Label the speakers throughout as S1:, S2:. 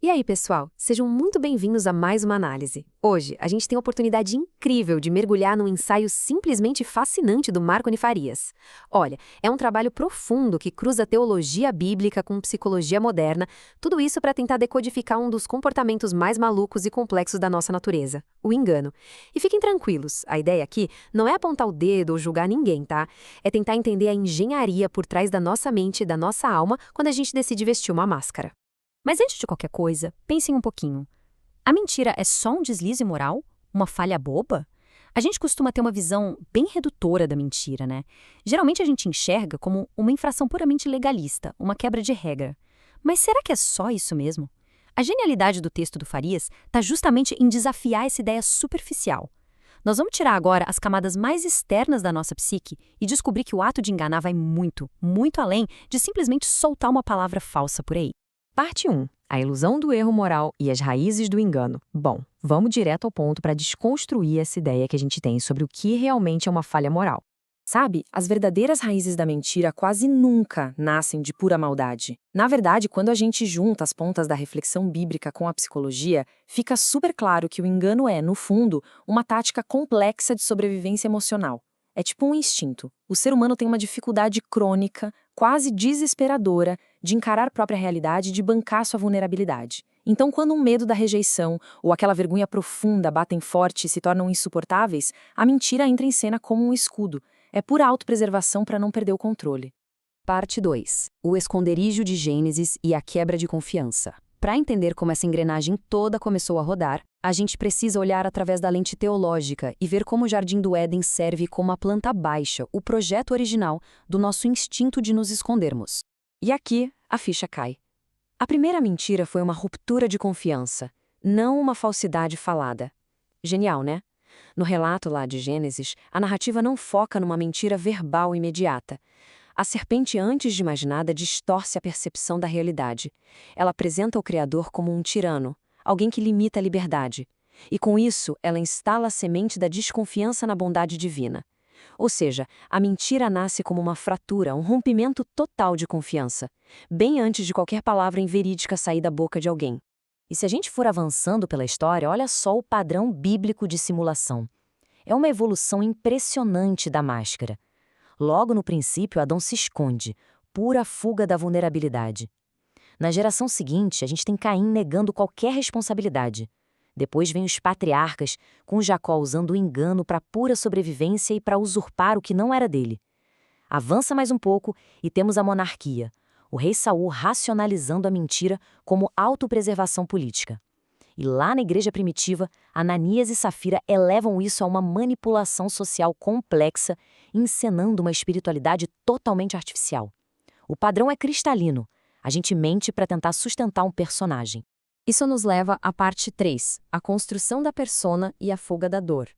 S1: E aí, pessoal? Sejam muito bem-vindos a mais uma análise. Hoje, a gente tem a oportunidade incrível de mergulhar num ensaio simplesmente fascinante do Marconi Farias. Olha, é um trabalho profundo que cruza teologia bíblica com psicologia moderna, tudo isso para tentar decodificar um dos comportamentos mais malucos e complexos da nossa natureza, o engano. E fiquem tranquilos, a ideia aqui não é apontar o dedo ou julgar ninguém, tá? É tentar entender a engenharia por trás da nossa mente e da nossa alma quando a gente decide vestir uma máscara.
S2: Mas antes de qualquer coisa, pensem um pouquinho. A mentira é só um deslize moral? Uma falha boba? A gente costuma ter uma visão bem redutora da mentira, né? Geralmente a gente enxerga como uma infração puramente legalista, uma quebra de regra. Mas será que é só isso mesmo? A genialidade do texto do Farias está justamente em desafiar essa ideia superficial. Nós vamos tirar agora as camadas mais externas da nossa psique e descobrir que o ato de enganar vai muito, muito além de simplesmente soltar uma palavra falsa por aí.
S3: Parte 1. A ilusão do erro moral e as raízes do engano. Bom, vamos direto ao ponto para desconstruir essa ideia que a gente tem sobre o que realmente é uma falha moral. Sabe, as verdadeiras raízes da mentira quase nunca nascem de pura maldade. Na verdade, quando a gente junta as pontas da reflexão bíblica com a psicologia, fica super claro que o engano é, no fundo, uma tática complexa de sobrevivência emocional. É tipo um instinto. O ser humano tem uma dificuldade crônica, quase desesperadora, de encarar a própria realidade e de bancar sua vulnerabilidade. Então, quando um medo da rejeição ou aquela vergonha profunda batem forte e se tornam insuportáveis, a mentira entra em cena como um escudo. É pura autopreservação para não perder o controle.
S2: Parte 2. O esconderijo de Gênesis e a quebra de confiança. Para entender como essa engrenagem toda começou a rodar, a gente precisa olhar através da lente teológica e ver como o Jardim do Éden serve como a planta baixa, o projeto original do nosso instinto de nos escondermos.
S3: E aqui, a ficha cai. A primeira mentira foi uma ruptura de confiança, não uma falsidade falada. Genial, né? No relato lá de Gênesis, a narrativa não foca numa mentira verbal imediata. A serpente, antes de mais nada, distorce a percepção da realidade. Ela apresenta o Criador como um tirano, alguém que limita a liberdade. E com isso, ela instala a semente da desconfiança na bondade divina. Ou seja, a mentira nasce como uma fratura, um rompimento total de confiança, bem antes de qualquer palavra inverídica sair da boca de alguém. E se a gente for avançando pela história, olha só o padrão bíblico de simulação. É uma evolução impressionante da máscara. Logo no princípio, Adão se esconde, pura fuga da vulnerabilidade. Na geração seguinte, a gente tem Caim negando qualquer responsabilidade. Depois vem os patriarcas, com Jacó usando o engano para pura sobrevivência e para usurpar o que não era dele. Avança mais um pouco e temos a monarquia, o rei Saul racionalizando a mentira como autopreservação política. E lá na igreja primitiva, Ananias e Safira elevam isso a uma manipulação social complexa, encenando uma espiritualidade totalmente artificial. O padrão é cristalino. A gente mente para tentar sustentar um personagem.
S1: Isso nos leva à parte 3, a construção da persona e a fuga da dor.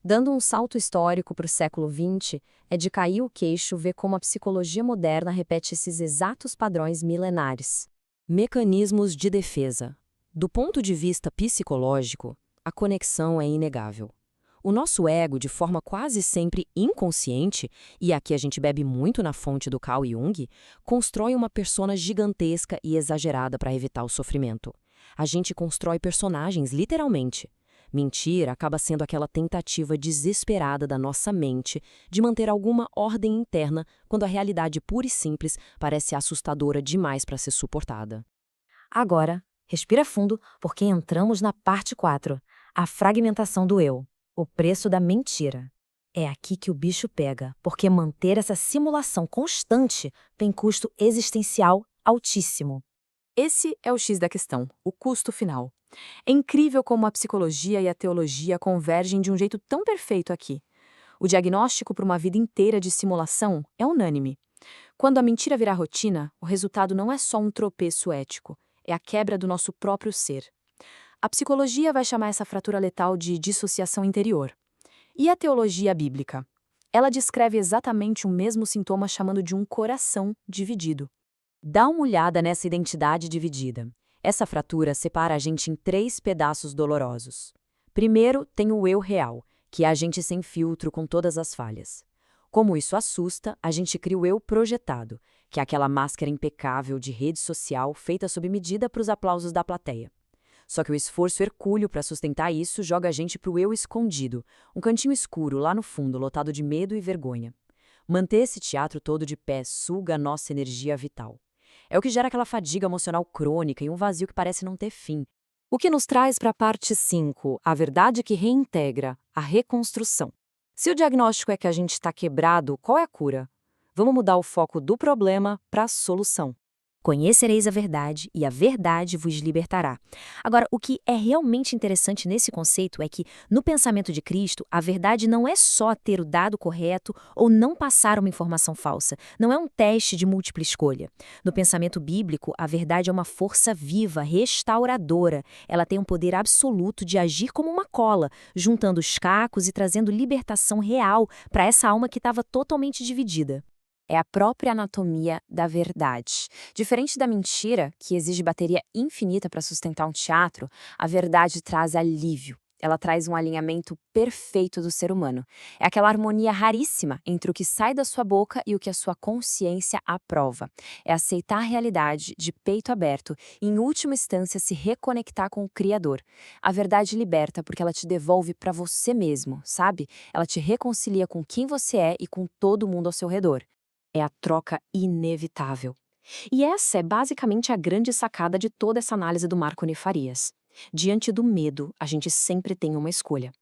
S1: Dando um salto histórico para o século XX, é de cair o queixo ver como a psicologia moderna repete esses exatos padrões milenares.
S3: Mecanismos de defesa. Do ponto de vista psicológico, a conexão é inegável. O nosso ego, de forma quase sempre inconsciente, e aqui a gente bebe muito na fonte do Carl Jung, constrói uma persona gigantesca e exagerada para evitar o sofrimento. A gente constrói personagens, literalmente. Mentira acaba sendo aquela tentativa desesperada da nossa mente de manter alguma ordem interna quando a realidade pura e simples parece assustadora demais para ser suportada. Agora, respira fundo, porque entramos na parte 4, a fragmentação do eu, o preço da mentira. É aqui que o bicho pega, porque manter essa simulação constante tem custo existencial altíssimo. Esse é o X da questão, o custo final. É incrível como a psicologia e a teologia convergem de um jeito tão perfeito aqui. O diagnóstico para uma vida inteira de simulação é unânime. Quando a mentira virar rotina, o resultado não é só um tropeço ético, é a quebra do nosso próprio ser. A psicologia vai chamar essa fratura letal de dissociação interior. E a teologia bíblica? Ela descreve exatamente o mesmo sintoma chamando de um coração dividido. Dá uma olhada nessa identidade dividida. Essa fratura separa a gente em 3 pedaços dolorosos. Primeiro, tem o eu real, que é a gente sem filtro com todas as falhas. Como isso assusta, a gente cria o eu projetado, que é aquela máscara impecável de rede social feita sob medida para os aplausos da plateia. Só que o esforço hercúleo para sustentar isso joga a gente para o eu escondido, um cantinho escuro lá no fundo, lotado de medo e vergonha. Manter esse teatro todo de pé suga a nossa energia vital. É o que gera aquela fadiga emocional crônica e um vazio que parece não ter fim. O que nos traz para a parte 5, a verdade que reintegra, a reconstrução. Se o diagnóstico é que a gente está quebrado, qual é a cura? Vamos mudar o foco do problema para a solução.
S2: Conhecereis a verdade, e a verdade vos libertará. Agora, o que é realmente interessante nesse conceito é que, no pensamento de Cristo, a verdade não é só ter o dado correto ou não passar uma informação falsa. Não é um teste de múltipla escolha. No pensamento bíblico, a verdade é uma força viva, restauradora. Ela tem um poder absoluto de agir como uma cola, juntando os cacos e trazendo libertação real para essa alma que estava totalmente dividida.
S3: É a própria anatomia da verdade. Diferente da mentira, que exige bateria infinita para sustentar um teatro, a verdade traz alívio. Ela traz um alinhamento perfeito do ser humano. É aquela harmonia raríssima entre o que sai da sua boca e o que a sua consciência aprova. É aceitar a realidade de peito aberto e, em última instância, se reconectar com o Criador. A verdade liberta porque ela te devolve para você mesmo, sabe? Ela te reconcilia com quem você é e com todo mundo ao seu redor. É a troca inevitável. E essa é basicamente a grande sacada de toda essa análise do Marconi Farias. Diante do medo, a gente sempre tem uma escolha.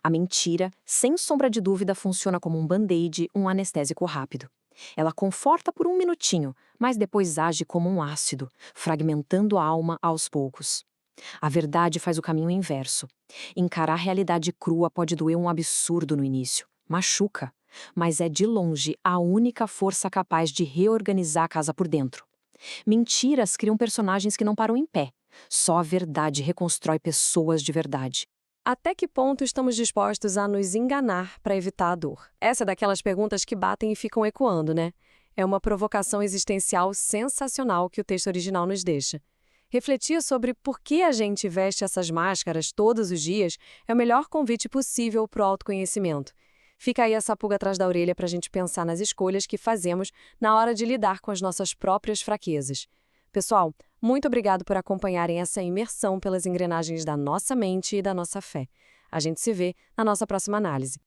S3: A mentira, sem sombra de dúvida, funciona como um band-aid, um anestésico rápido. Ela conforta por um minutinho, mas depois age como um ácido, fragmentando a alma aos poucos. A verdade faz o caminho inverso. Encarar a realidade crua pode doer um absurdo no início. Machuca. Mas é de longe a única força capaz de reorganizar a casa por dentro. Mentiras criam personagens que não param em pé. Só a verdade reconstrói pessoas de verdade.
S1: Até que ponto estamos dispostos a nos enganar para evitar a dor? Essa é daquelas perguntas que batem e ficam ecoando, né? É uma provocação existencial sensacional que o texto original nos deixa. Refletir sobre por que a gente veste essas máscaras todos os dias é o melhor convite possível para o autoconhecimento. Fica aí essa pulga atrás da orelha para a gente pensar nas escolhas que fazemos na hora de lidar com as nossas próprias fraquezas. Pessoal, muito obrigado por acompanharem essa imersão pelas engrenagens da nossa mente e da nossa fé. A gente se vê na nossa próxima análise.